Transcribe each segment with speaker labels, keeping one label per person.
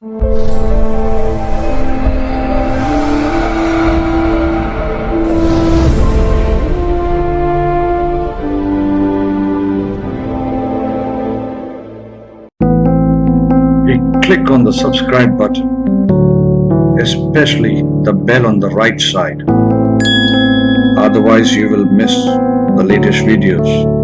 Speaker 1: Click on the subscribe button, especially the bell on the right side. Otherwise, you will miss the latest videos.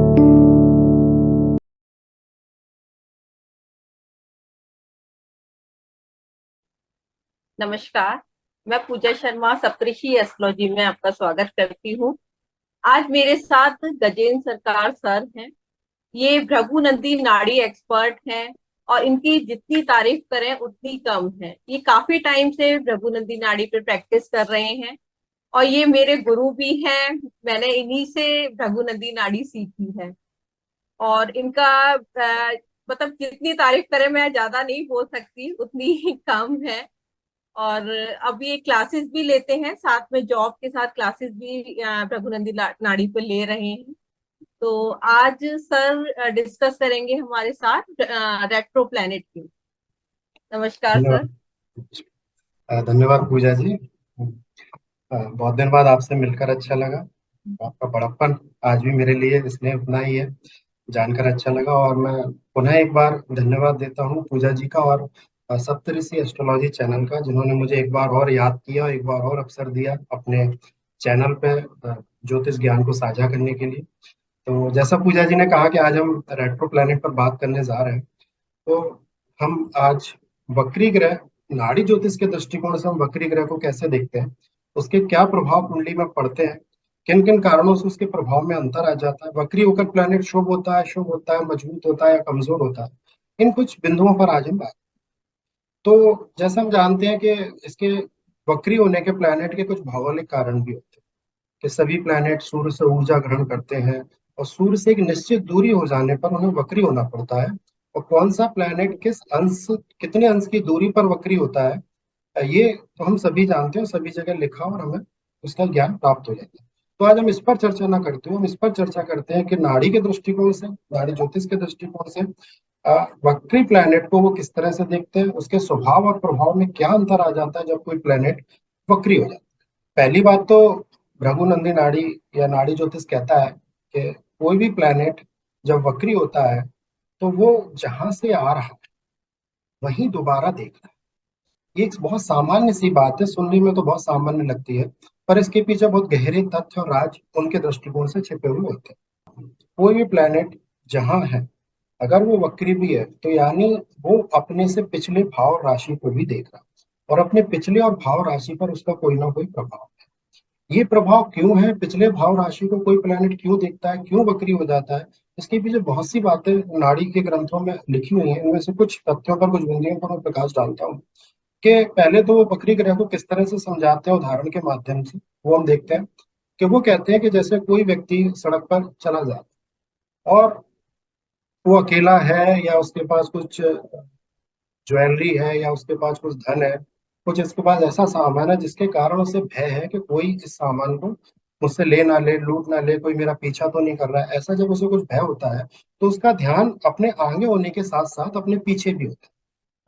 Speaker 2: नमस्कार, मैं पूजा शर्मा सप्तऋषि astrology में आपका स्वागत करती हूँ। आज मेरे साथ गजेंद्र सरकार सर हैं। ये भृगु नंदी नाड़ी एक्सपर्ट हैं और इनकी जितनी तारीफ करें उतनी कम है। ये काफी टाइम से भृगु नंदी नाड़ी पे प्रैक्टिस कर रहे हैं और ये मेरे गुरु भी हैं। मैंने इन्हीं से भृगु नंदी नाड़ी सीखी है और इनका मतलब जितनी तारीफ करें मैं ज्यादा नहीं बोल सकती, उतनी ही कम है। और अभी ये क्लासेस भी लेते हैं, साथ में जॉब के साथ क्लासेस भी भृगु नाड़ी पे ले रहे हैं। तो आज सर डिस्कस करेंगे हमारे साथ रेट्रो प्लैनेट की। नमस्कार सर।
Speaker 3: धन्यवाद पूजा जी। बहुत दिन बाद आपसे मिलकर अच्छा लगा। आपका बड़प्पन आज भी मेरे लिए स्नेह उतना ही है, जानकर अच्छा लगा। और मैं पुनः एक बार धन्यवाद देता हूँ पूजा जी का और सप्तऋषि एस्ट्रोलॉजी चैनल का, जिन्होंने मुझे एक बार और याद किया, एक बार और अवसर दिया अपने चैनल पे ज्योतिष ज्ञान को साझा करने के लिए। तो जैसा पूजा जी ने कहा कि आज हम रेट्रो प्लैनेट पर बात करने जा रहे हैं, तो हम आज वक्री ग्रह, नाड़ी ज्योतिष के दृष्टिकोण से हम वक्री ग्रह को कैसे देखते हैं, उसके क्या प्रभाव कुंडली में पड़ते हैं, किन किन कारणों से उसके प्रभाव में अंतर आ जाता है, वक्री होकर प्लैनेट शुभ होता है, शुभ होता है, मजबूत होता है या कमजोर होता है, इन कुछ बिंदुओं पर आज हम बात। तो जैसे हम जानते हैं कि इसके वक्री होने के प्लैनेट के कुछ भौगोलिक कारण भी होते हैं कि सभी प्लैनेट सूर्य से ऊर्जा ग्रहण करते हैं और सूर्य से एक निश्चित दूरी हो जाने पर उन्हें वक्री होना पड़ता है। और कौन सा प्लैनेट किस अंश, कितने अंश की दूरी पर वक्री होता है, ये तो हम सभी जानते हैं, सभी जगह लिखा और हमें उसका ज्ञान प्राप्त हो जाता है। तो आज हम इस पर चर्चा ना करते हुए हम इस पर चर्चा करते हैं कि नाड़ी के दृष्टिकोण से, नाड़ी ज्योतिष के दृष्टिकोण से वक्री प्लैनेट को वो किस तरह से देखते हैं, उसके स्वभाव और प्रभाव में क्या अंतर आ जाता है जब कोई प्लैनेट वक्री हो जाता है। पहली बात तो भृगु नाड़ी या नाड़ी ज्योतिष कहता है कि कोई भी प्लैनेट जब वक्री होता है तो वो जहां से आ रहा है वहीं दोबारा देखना है। ये एक बहुत सामान्य सी बात है, सुनने में तो बहुत सामान्य लगती है, पर इसके पीछे बहुत गहरे तथ्य और राज उनके दृष्टिकोण से छिपे हुए होते हैं। कोई भी प्लैनेट जहां है, अगर वो वक्री भी है तो यानी वो अपने से पिछले भाव राशि को भी देख रहा है और अपने पिछले और भाव राशि पर उसका कोई ना कोई प्रभाव है। ये प्रभाव क्यों है, पिछले भाव राशि को कोई प्लैनेट क्यों देखता है, क्यों वक्री हो जाता है, इसके पीछे बहुत सी बातें नाड़ी के ग्रंथों में लिखी हुई हैं। इनमें से कुछ तथ्यों पर, कुछ बिंदुओं पर मैं प्रकाश डालता हूँ कि पहले तो वो वक्री ग्रह को किस तरह से समझाते हैं उदाहरण के माध्यम से, वो हम देखते हैं कि वो कहते हैं कि जैसे कोई व्यक्ति सड़क पर चला जाता है और वो अकेला है या उसके पास कुछ ज्वेलरी है या उसके पास कुछ धन है, कुछ इसके पास ऐसा सामान है जिसके कारण उसे भय है कि कोई इस सामान को मुझसे ले ना ले, लूट ना ले, कोई मेरा पीछा तो नहीं कर रहा है। ऐसा जब उसे कुछ भय होता है तो उसका ध्यान अपने आगे होने के साथ साथ अपने पीछे भी होता है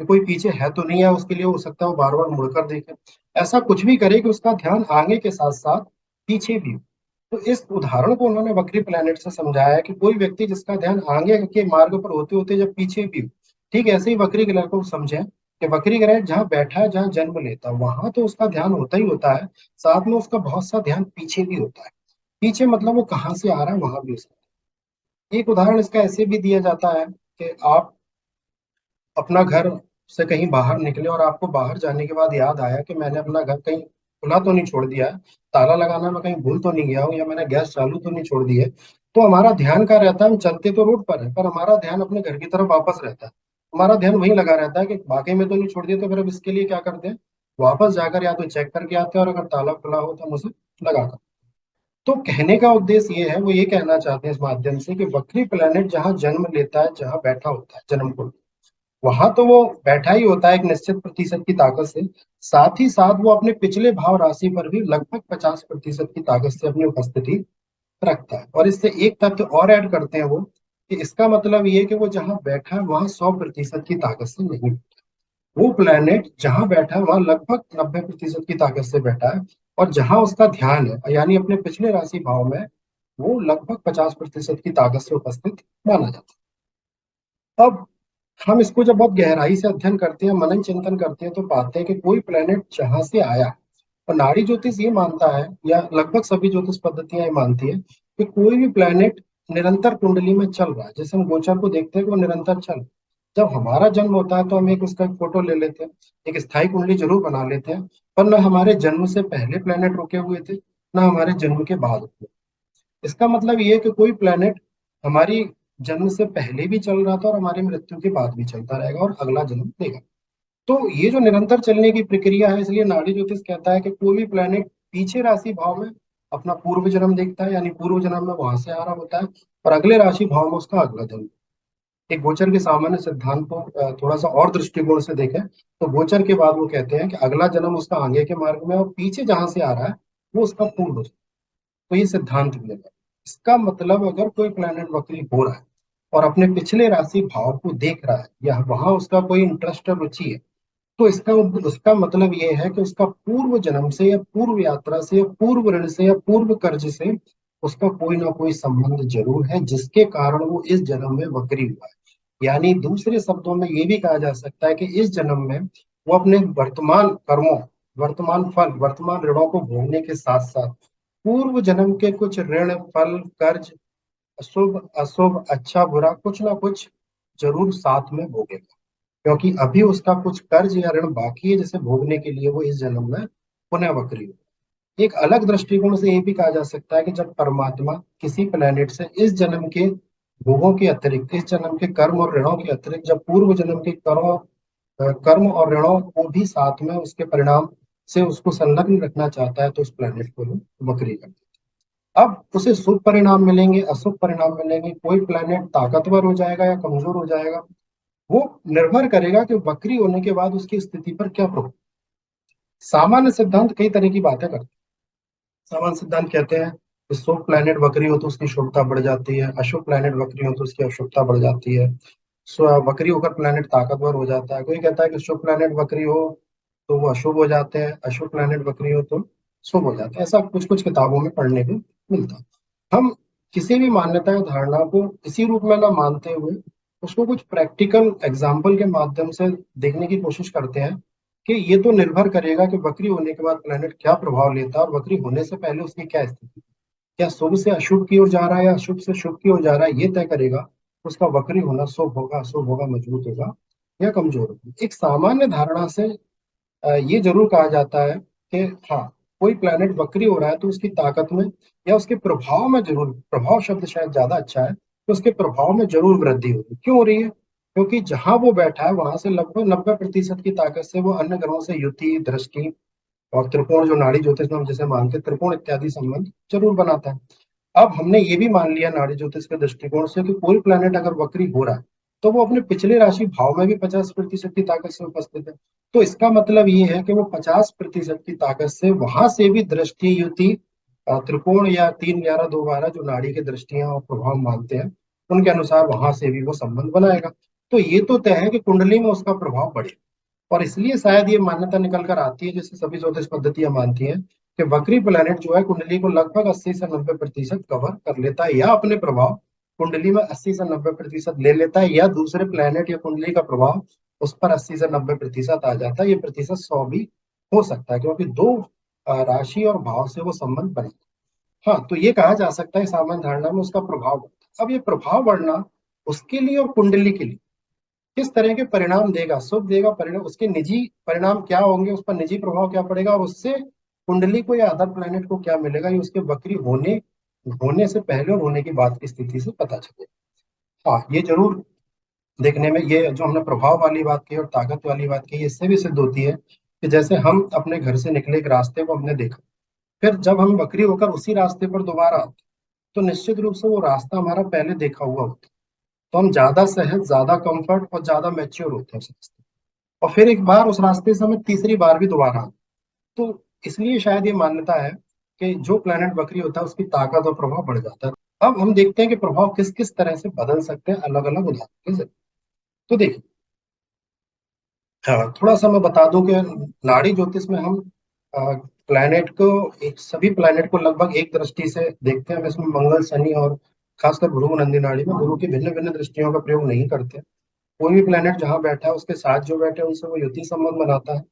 Speaker 3: कि कोई पीछे है तो नहीं है, उसके लिए हो सकता है वो बार बार मुड़कर देखे, ऐसा कुछ भी करे कि उसका ध्यान आगे के साथ साथ पीछे भी हो। तो इस उदाहरण को उन्होंने वक्री प्लैनेट से समझाया है कि कोई व्यक्ति जिसका ध्यान आगे के मार्ग पर होते होते जब पीछे भी हो, ठीक ऐसे ही वक्री ग्रह को समझे कि वक्री ग्रह जहाँ बैठा है, जहाँ जन्म लेता है, वहां तो उसका ध्यान होता ही होता है, साथ में उसका बहुत सा ध्यान पीछे भी होता है। पीछे मतलब वो कहाँ से आ रहा है वहां भी उसका। एक उदाहरण इसका ऐसे भी दिया जाता है कि आप अपना घर से कहीं बाहर निकले और आपको बाहर जाने के बाद याद आया कि मैंने अपना घर कहीं खुला तो नहीं छोड़ दिया है, ताला लगाना मैं कहीं भूल तो नहीं गया हूँ, या मैंने गैस चालू तो नहीं छोड़ दी है। तो हमारा ध्यान कहाँ रहता है, हम चलते तो रोड पर है पर हमारा ध्यान अपने घर की तरफ वापस रहता है। हमारा ध्यान वहीं लगा रहता है कि वाकई में तो नहीं छोड़ दिया, तो फिर अब इसके लिए क्या करते हैं, वापस जाकर या तो चेक करके आते हैं और अगर ताला खुला हो तो हम उसे लगा कर। तो कहने का उद्देश्य ये है, वो ये कहना चाहते हैं इस माध्यम से कि वक्री प्लैनेट जहाँ जन्म लेता है, जहाँ बैठा होता है जन्म को, वहां तो वो बैठा ही होता है एक निश्चित प्रतिशत की ताकत से, साथ ही साथ वो अपने पिछले भाव राशि पर भी लगभग 50% की ताकत से अपनी उपस्थिति रखता है। और इससे एक तथ्य और ऐड करते हैं वो कि इसका मतलब ये है कि वो जहां बैठा है वहां 100% की ताकत से नहीं। वो प्लेनेट जहां बैठा है वहां लगभग 90% की ताकत से बैठा है, और जहां उसका ध्यान है यानी अपने पिछले राशि भाव में, वो लगभग 50% की ताकत से उपस्थित माना जाता है। अब हम इसको जब बहुत गहराई से अध्ययन करते हैं, मनन चिंतन करते हैं, तो पाते हैं कि कोई प्लेनेट जहां से आया, और नाड़ी ज्योतिष ये मानता है, या लगभग सभी ज्योतिष पद्धतियां ये मानती है, कि कोई भी प्लेनेट निरंतर कुंडली में चल रहा है। जैसे हम गोचर को देखते हैं कि वो निरंतर चल, जब हमारा जन्म होता है तो हम एक उसका फोटो ले लेते हैं, एक स्थायी कुंडली जरूर बना लेते हैं, पर न हमारे जन्म से पहले प्लेनेट रुके हुए थे, न हमारे जन्म के बाद रुके। इसका मतलब ये है कि कोई प्लेनेट हमारी जन्म से पहले भी चल रहा था और हमारी मृत्यु के बाद भी चलता रहेगा और अगला जन्म देगा। तो ये जो निरंतर चलने की प्रक्रिया है, इसलिए नाड़ी ज्योतिष कहता है कि कोई भी प्लेनेट पीछे राशि भाव में अपना पूर्व जन्म देखता है, यानी पूर्व जन्म में वहां से आ रहा होता है, और अगले राशि भाव में उसका अगला जन्म। एक गोचर के सामान्य सिद्धांत को थोड़ा सा और दृष्टिकोण से देखें, तो गोचर के बाद वो कहते हैं कि अगला जन्म उसका आगे के मार्ग में, और पीछे जहां से आ रहा है वो उसका पूर्व। तो ये सिद्धांत भी है। इसका मतलब अगर कोई प्लेनेट वक्री हो रहा है और अपने पिछले राशि भाव को देख रहा है, या वहां उसका कोई इंटरेस्ट और रुचि है, तो इसका उसका मतलब ये है कि उसका पूर्व जन्म से, या पूर्व यात्रा से, या पूर्व ऋण से, या पूर्व कर्ज से उसका कोई ना कोई संबंध जरूर है, जिसके कारण वो इस जन्म में वक्री हुआ है। यानी दूसरे शब्दों में ये भी कहा जा सकता है कि इस जन्म में वो अपने वर्तमान कर्मों, वर्तमान फल, वर्तमान ऋणों को भोगने के साथ साथ पूर्व जन्म के कुछ ऋण, फल, कर्ज, शुभ अशुभ, अच्छा बुरा, कुछ ना कुछ जरूर साथ में भोगेगा, क्योंकि अभी उसका कुछ कर्ज या ऋण बाकी है जिसे भोगने के लिए वो इस जन्म में पुनः वक्री हो। एक अलग दृष्टिकोण से ये भी कहा जा सकता है कि जब परमात्मा किसी प्लेनेट से इस जन्म के भोगों के अतिरिक्त, इस जन्म के कर्म और ऋणों के अतिरिक्त, जब पूर्व जन्म के कर्म और ऋणों को भी साथ में उसके परिणाम से उसको संलग्न रखना चाहता है, तो उस प्लेनेट को वो वक्री कर देता है। अब उसे शुभ परिणाम मिलेंगे, अशुभ परिणाम मिलेंगे, कोई प्लेनेट ताकतवर हो जाएगा या कमजोर हो जाएगा, वो निर्भर करेगा कि वक्री होने के बाद उसकी स्थिति पर क्या प्रभाव। सामान्य सिद्धांत कई तरह की बातें करते हैं। सामान्य सिद्धांत कहते हैं कि शुभ प्लैनेट वक्री हो तो उसकी शुभता बढ़ जाती है, अशुभ प्लैनेट वक्री हो तो उसकी अशुभता बढ़ जाती है। वक्री होकर प्लैनेट ताकतवर हो जाता है। कोई कहता है कि शुभ प्लैनेट वक्री हो तो वो अशुभ हो जाते हैं, अशुभ प्लैनेट वक्री हो तो शुभ हो जाते हैं। ऐसा कुछ कुछ किताबों में पढ़ने को मिलता है। हम किसी भी मान्यता या धारणा को इसी रूप में ना मानते हुए उसको कुछ प्रैक्टिकल एग्जाम्पल के माध्यम से देखने की कोशिश करते हैं कि ये तो निर्भर करेगा कि वक्री होने के बाद प्लेनेट क्या प्रभाव लेता है, और वक्री होने से पहले उसकी क्या स्थिति, क्या शुभ से अशुभ की ओर जा रहा है या अशुभ से शुभ की ओर जा रहा है, ये तय करेगा उसका वक्री होना शुभ होगा, अशुभ होगा, मजबूत होगा या कमजोर होगा। एक सामान्य धारणा से ये जरूर कहा जाता है कि हाँ, कोई प्लैनेट वक्री हो रहा है तो उसकी ताकत में या उसके प्रभाव में जरूर, प्रभाव शब्द शायद ज्यादा अच्छा है, तो उसके प्रभाव में जरूर वृद्धि हो रही है। क्यों हो रही है? क्योंकि जहां वो बैठा है वहां से लगभग 90% की ताकत से वो अन्य ग्रहों से युति, दृष्टि और त्रिकोण, जो नाड़ी ज्योतिष में हम जैसे मानते हैं त्रिकोण इत्यादि संबंध जरूर बनाता है। अब हमने ये भी मान लिया नाड़ी ज्योतिष के दृष्टिकोण से कि कोई प्लेनेट अगर वक्री हो रहा है तो वो अपने पिछले राशि भाव में भी 50% की ताकत से उपस्थित है। तो इसका मतलब ये है कि वो 50% की ताकत से वहां से भी दृष्टि, युति, त्रिकोण या 3, 11, 2, 12 जो नाड़ी की दृष्टियां और प्रभाव मानते हैं उनके अनुसार वहां से भी वो संबंध बनाएगा। तो ये तो तय है कि कुंडली में उसका प्रभाव बढ़े, और इसलिए शायद ये मान्यता निकल कर आती है, जैसे सभी ज्योतिष पद्धतियां मानती हैं, कि वक्री प्लैनेट जो है कुंडली को लगभग 80 से 90% कवर कर लेता है, या अपने प्रभाव कुंडली में 80 से 90% ले लेता है, या दूसरे प्लैनेट या कुंडली का प्रभाव उस पर 80 से 90% आ जाता है। ये प्रतिशत 100 भी हो सकता है, क्योंकि दो राशि और भाव से वो संबंध बने। हाँ, तो ये कहा जा सकता है सामान्य धारणा में उसका प्रभाव बढ़ता है। अब ये प्रभाव बढ़ना उसके लिए और कुंडली के लिए किस तरह के परिणाम देगा, शुभ देगा परिणाम, उसके निजी परिणाम क्या होंगे, उस पर निजी प्रभाव क्या पड़ेगा, और उससे कुंडली को या अदर प्लेनेट को क्या मिलेगा, ये उसके वक्री होने होने से पहले और होने के बाद की स्थिति से पता चलेगा। हाँ, ये जरूर देखने में, ये जो हमने प्रभाव वाली बात की और ताकत वाली बात की, इससे भी सिद्ध होती है कि जैसे हम अपने घर से निकले, एक रास्ते को हमने देखा, फिर जब हम वक्री होकर उसी रास्ते पर दोबारा आते, तो निश्चित रूप से वो रास्ता हमारा पहले देखा हुआ होता है, तो हम ज्यादा सहज, ज्यादा कंफर्ट और ज्यादा मैच्योर होते हैं उस रास्ते, और फिर एक बार उस रास्ते से हमें तीसरी बार भी दोबारा आना। तो इसलिए शायद ये मान्यता है कि जो प्लेनेट वक्री होता है उसकी ताकत और प्रभाव बढ़ जाता है। अब हम देखते हैं कि प्रभाव किस किस तरह से बदल सकते हैं अलग अलग उदाहरण के जरिए। तो देखिए, हाँ, थोड़ा सा मैं बता दूं कि नाड़ी ज्योतिष में हम प्लैनेट को सभी प्लैनेट को लगभग एक दृष्टि से देखते हैं। इसमें मंगल, शनि और खासकर भृगु नंदी नाड़ी में गुरु की भिन्न भिन्न दृष्टियों का प्रयोग नहीं करते। कोई भी प्लैनेट जहाँ बैठा है उसके साथ जो बैठे हैं उनसे वो युति संबंध बनाता है,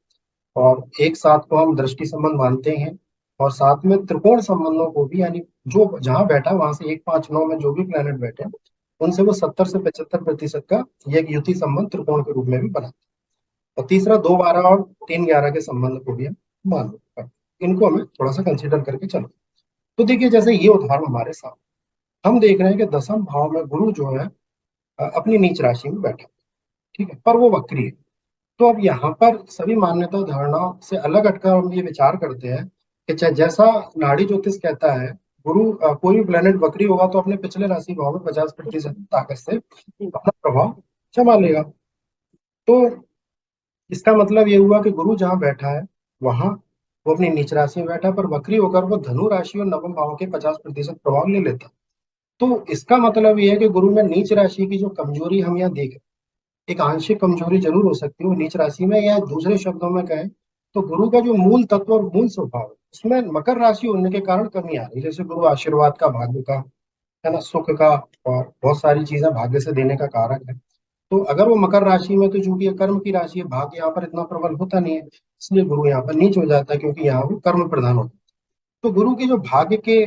Speaker 3: और एक साथ को हम दृष्टि संबंध मानते हैं। और साथ में त्रिकोण संबंधों को भी, यानी जो जहाँ बैठा वहां से 1, 5, 9 में जो भी प्लैनेट बैठे हैं उनसे वो 70 से 75% का ये एक युति संबंध त्रिकोण के रूप में भी बनाता है। और तीसरा 2, 12 और 3, 11 के संबंध को भी हम मान लेते हैं। इनको हमें थोड़ा सा कंसिडर करके चलो। तो देखिए, जैसे ये उदाहरण हमारे साथ हम देख रहे हैं कि दसम भाव में गुरु जो है अपनी नीच राशि में बैठा है, ठीक है, पर वो वक्री है। तो अब यहाँ पर सभी मान्यता धारणाओं से अलग हटकर हम ये विचार करते हैं कि चाहे जैसा नाड़ी ज्योतिष कहता है, गुरु कोई भी प्लेनेट वक्री होगा तो अपने पिछले राशि भाव में 50% ताकत से अपना प्रभाव जमा लेगा। तो इसका मतलब ये हुआ कि गुरु जहाँ बैठा है वहां वो अपनी नीच राशि में बैठा है, पर वक्री होकर वो धनु राशि और नवम भाव के 50% प्रभाव ले लेता है। तो इसका मतलब ये है कि गुरु में नीच राशि की जो कमजोरी हम यहाँ देख, एक आंशिक कमजोरी जरूर हो सकती है वो नीच राशि में, या दूसरे शब्दों में कहें तो गुरु का जो मूल तत्व और मूल स्वभाव है उसमें मकर राशि होने के कारण कमी आ रही है। जैसे गुरु आशीर्वाद का, भाग्य का, है ना, सुख का, और बहुत सारी चीजें भाग्य से देने का कारक है। तो अगर वो मकर राशि में, तो चूंकि ये कर्म की राशि है, भाग्य यहाँ पर इतना प्रबल होता नहीं है, इसलिए गुरु यहाँ पर नीच हो जाता है, क्योंकि यहाँ वो कर्म प्रधान होता है। तो गुरु के जो भाग्य के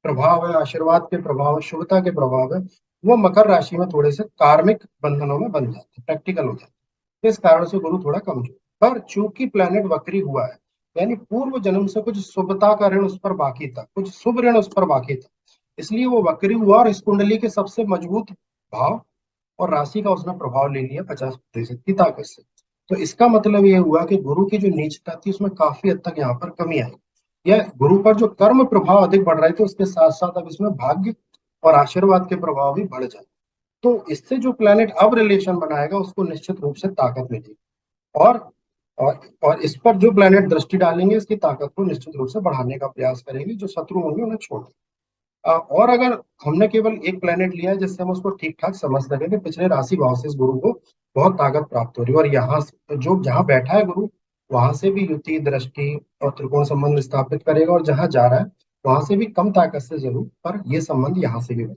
Speaker 3: प्रभाव है, आशीर्वाद के प्रभाव है, शुभता के प्रभाव है, वो मकर राशि में थोड़े से कार्मिक बंधनों में बन जाते हैं, प्रैक्टिकल हो जाते हैं। इस कारण से गुरु थोड़ा कमजोर। पर चूंकि प्लेनेट वक्री हुआ है, यानी पूर्व जन्म से कुछ शुभता का ऋण उस पर बाकी था, कुछ शुभ ऋण उस पर बाकी था, इसलिए वो वक्री हुआ और इस कुंडली के सबसे मजबूत भाव और राशि का उसने प्रभाव ले लिया 50% की ताकत से। तो इसका मतलब ये हुआ कि गुरु की जो नीचता थी उसमें काफी हद तक यहाँ पर कमी आई। यह गुरु पर जो कर्म प्रभाव अधिक बढ़ रहे थे उसके साथ साथ अब इसमें भाग्य और आशीर्वाद के प्रभाव भी बढ़ जाए। तो इससे जो प्लैनेट अब रिलेशन बनाएगा उसको निश्चित रूप से ताकत मिलेगी। और और इस पर जो प्लैनेट दृष्टि डालेंगे इसकी ताकत को निश्चित रूप से बढ़ाने का प्रयास करेंगे, जो शत्रु होंगे उन्हें छोड़। और अगर हमने केवल एक प्लेनेट लिया है जिससे हम उसको ठीक ठाक समझ सके कि पिछले राशि भाव से इस गुरु को बहुत ताकत प्राप्त हो रही है, और यहाँ जो जहाँ बैठा है गुरु वहां से भी युति, दृष्टि और त्रिकोण संबंध स्थापित करेगा, और जहाँ जा रहा है वहां से भी कम ताकत से जरूर, पर ये संबंध यहाँ से भी बने।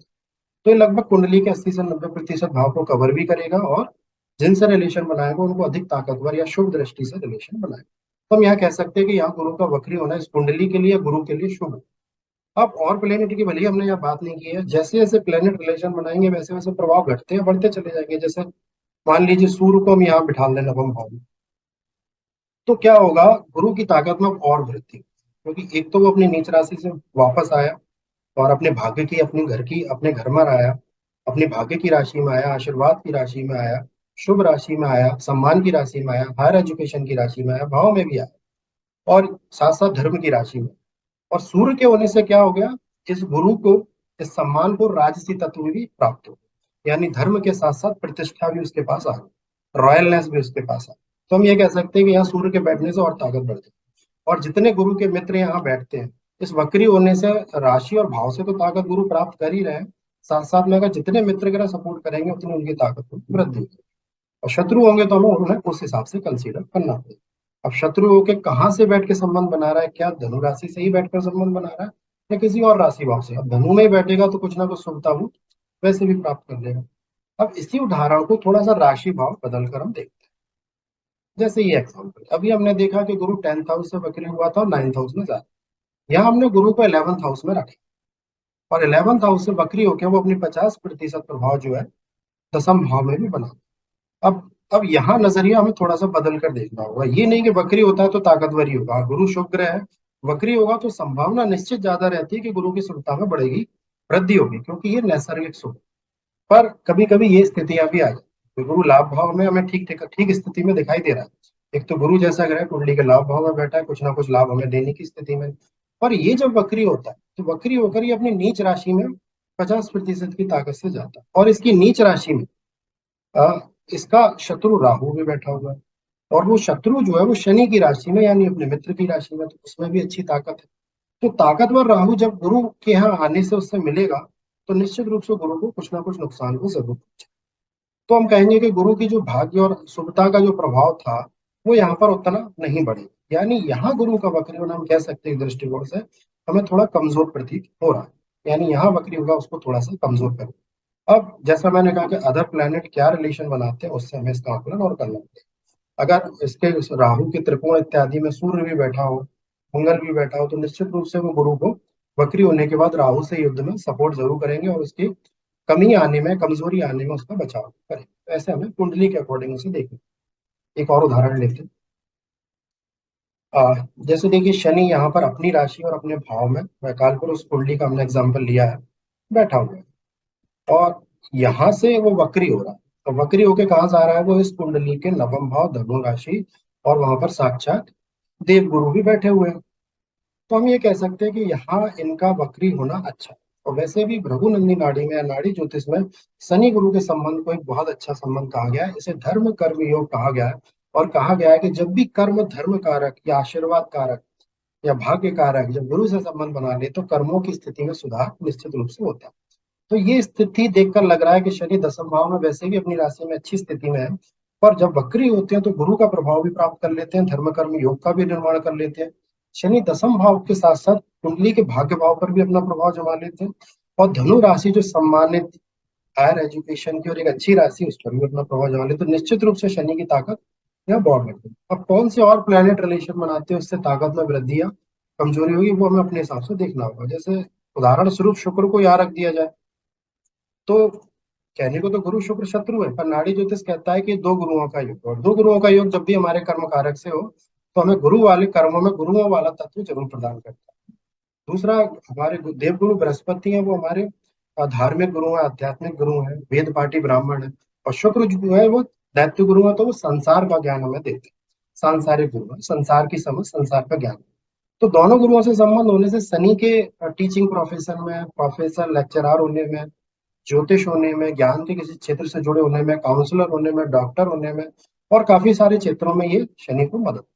Speaker 3: तो ये लगभग कुंडली के 80 से 90% भाव को कवर भी करेगा, और जिनसे रिलेशन बनाएगा उनको अधिक ताकतवर या शुभ दृष्टि से रिलेशन बनाएगा। तो हम यहाँ कह सकते हैं कि यहाँ गुरु का वक्री होना इस कुंडली के लिए, गुरु के लिए शुभ है। अब और प्लेनेट की भले हमने यहाँ बात नहीं की है, जैसे जैसे प्लेनेट रिलेशन बनाएंगे वैसे वैसे प्रभाव घटते हैं, बढ़ते चले जाएंगे। जैसे मान लीजिए सूर्य को हम यहाँ बिठा दें नवम भाव में, तो क्या होगा, गुरु की ताकत में और वृद्धि, क्योंकि एक तो वो अपनी नीच राशि से वापस आया और अपने भाग्य की, अपने घर की, अपने घर में आया, अपने भाग्य की राशि में आया, आशीर्वाद की राशि में आया, शुभ राशि में आया, सम्मान की राशि में आया, हायर एजुकेशन की राशि में आया, भाव में भी आया, और साथ साथ धर्म की राशि में। और सूर्य के होने से क्या हो गया, इस गुरु को, इस सम्मान को राजसी तत्व भी प्राप्त हो, यानी धर्म के साथ साथ प्रतिष्ठा भी उसके पास आ गई, रॉयलनेस भी उसके पास आ गई। तो हम ये कह सकते हैं कि यहाँ सूर्य के बैठने से और ताकत बढ़ जाती है। और जितने गुरु के मित्र यहाँ बैठते हैं, इस वक्री होने से राशि और भाव से तो ताकत गुरु प्राप्त कर ही रहे हैं, साथ साथ में अगर जितने मित्र वगैरह सपोर्ट करेंगे उतनी उनकी ताकत में वृद्धि होगी। और शत्रु होंगे तो हमें उन्हें उस हिसाब से कंसीडर करना पड़ेगा। अब शत्रु होके कहाँ से बैठ के संबंध बना रहा है, क्या धनु राशि से ही बैठकर संबंध बना रहा है या किसी और राशि भाव से? अब धनु में ही बैठेगा तो कुछ ना कुछ शुभता वो वैसे भी प्राप्त कर लेगा। अब इसी उदाहरण को थोड़ा सा राशि भाव बदल कर हम देखते हैं। जैसे ये एग्जाम्पल, अभी हमने देखा कि गुरु 10th हाउस से वक्री हुआ था और 9th हाउस में जा, यहाँ हमने गुरु को 11th हाउस में रखा, और 11th हाउस से वक्री होकर वो अपनी 50% प्रभाव जो है दसम भाव में भी बना। अब यहाँ नजरिया हमें थोड़ा सा बदल कर देखना होगा। ये नहीं कि वक्री होता है तो ताकतवर ही होगा, गुरु शुभ ग्रह है, वक्री होगा तो संभावना निश्चित ज्यादा रहती है कि गुरु की शुभता में बढ़ेगी, वृद्धि होगी, क्योंकि ये नैसर्गिक शुभ। पर कभी कभी ये स्थितियां भी आ जाती हैं। तो गुरु लाभ भाव में हमें ठीक ठीक ठीक स्थिति में दिखाई दे रहा है, एक तो गुरु जैसा ग्रह कुंडली के लाभ भाव में बैठा है, कुछ ना कुछ लाभ हमें देने की स्थिति में। पर ये जब वक्री होता है तो वक्री होकर ये अपनी नीच राशि में 50% की ताकत से जाता है, और इसकी नीच राशि में अ, इसका शत्रु राहु भी बैठा हुआ है, और वो शत्रु जो है वो शनि की राशि में, यानी अपने मित्र की राशि में, तो उसमें भी अच्छी ताकत है। तो ताकतवर राहु जब गुरु के यहाँ आने से उससे मिलेगा तो निश्चित रूप से गुरु को कुछ ना कुछ नुकसान को जरूर पहुंचे। तो हम कहेंगे कि गुरु की जो भाग्य और शुभता का जो प्रभाव था वो यहाँ पर उतना नहीं बढ़े, यानी यहाँ गुरु का वक्री होना हम कह सकते हैं एक दृष्टिकोण से हमें थोड़ा कमजोर प्रतीत हो रहा है, यानी यहाँ वक्री होगा उसको थोड़ा सा कमजोर कर। अब जैसा मैंने कहा कि अदर प्लैनेट क्या रिलेशन बनाते हैं उससे हमें इसका आकलन और करना पड़ेगा। अगर इसके राहु के त्रिकोण इत्यादि में सूर्य भी बैठा हो, मंगल भी बैठा हो, तो निश्चित रूप से वो गुरु को वक्री होने के बाद राहु से युद्ध में सपोर्ट जरूर करेंगे और उसकी कमी आने में, कमजोरी आने में उसका बचाव करेंगे। तो ऐसे हमें कुंडली के अकॉर्डिंग उसे देखना। एक और उदाहरण लेते हैं। जैसे देखिए शनि यहाँ पर अपनी राशि और अपने भाव में, वैकाल पर उस कुंडली का हमने एग्जाम्पल लिया है, बैठा हुआ है और यहाँ से वो वक्री हो रहा है। तो वक्री होके कहाँ जा रहा है, वो इस कुंडली के नवम भाव धनु राशि और वहां पर साक्षात देव गुरु भी बैठे हुए हैं। तो हम ये कह सकते हैं कि यहाँ इनका वक्री होना अच्छा है। और वैसे भी भृगुनंदी नाड़ी में या नाड़ी ज्योतिष में शनि गुरु के संबंध को एक बहुत अच्छा संबंध कहा गया है। इसे धर्म कर्म योग कहा गया है और कहा गया है कि जब भी कर्म धर्म कारक या आशीर्वाद कारक या भाग्य कारक जब गुरु से संबंध बना ले तो कर्मों की स्थिति में सुधार निश्चित रूप से होता है। तो ये स्थिति देखकर लग रहा है कि शनि दसम भाव में वैसे भी अपनी राशि में अच्छी स्थिति में है, पर जब वक्री होते हैं तो गुरु का प्रभाव भी प्राप्त कर लेते हैं, धर्म कर्म योग का भी निर्माण कर लेते हैं। शनि दसम भाव के साथ साथ कुंडली के भाग्य भाव पर भी अपना प्रभाव जमा लेते हैं और धनु राशि जो सम्मानित हायर एजुकेशन की और एक अच्छी राशि उस पर भी अपना प्रभाव जमा लेते हैं। तो निश्चित रूप से शनि की ताकत यहाँ बहुत बढ़ती है। अब कौन से और प्लेनेट रिलेशन बनाते हैं उससे ताकत में वृद्धि या कमजोरी होगी वो हमें अपने हिसाब से देखना होगा। जैसे उदाहरण स्वरूप शुक्र को यहाँ रख दिया जाए तो कहने को तो गुरु शुक्र शत्रु है, पर नाड़ी ज्योतिष कहता है कि दो गुरुओं का योग, और दो गुरुओं का योग जब भी हमारे कर्म कारक से हो तो हमें गुरु वाले कर्मों में गुरुओं वाला तत्व जरूर प्रदान करता है। दूसरा, हमारे देव गुरु बृहस्पति हैं, वो हमारे धार्मिक गुरु हैं, आध्यात्मिक गुरु हैं, वेद पाठी ब्राह्मण है। और शुक्र जो है वो दैत्य गुरु है, तो वो संसार का ज्ञान हमें देते हैं, सांसारिक गुरु है, संसार की समझ, संसार का ज्ञान। तो दोनों गुरुओं से संबंध होने से शनि के टीचिंग प्रोफेशन में, प्रोफेसर लेक्चरार होने में, ज्योतिष होने में, ज्ञान के किसी क्षेत्र से जुड़े होने में, काउंसलर होने में, डॉक्टर होने में और काफी सारे क्षेत्रों में ये शनि को मदद करता है।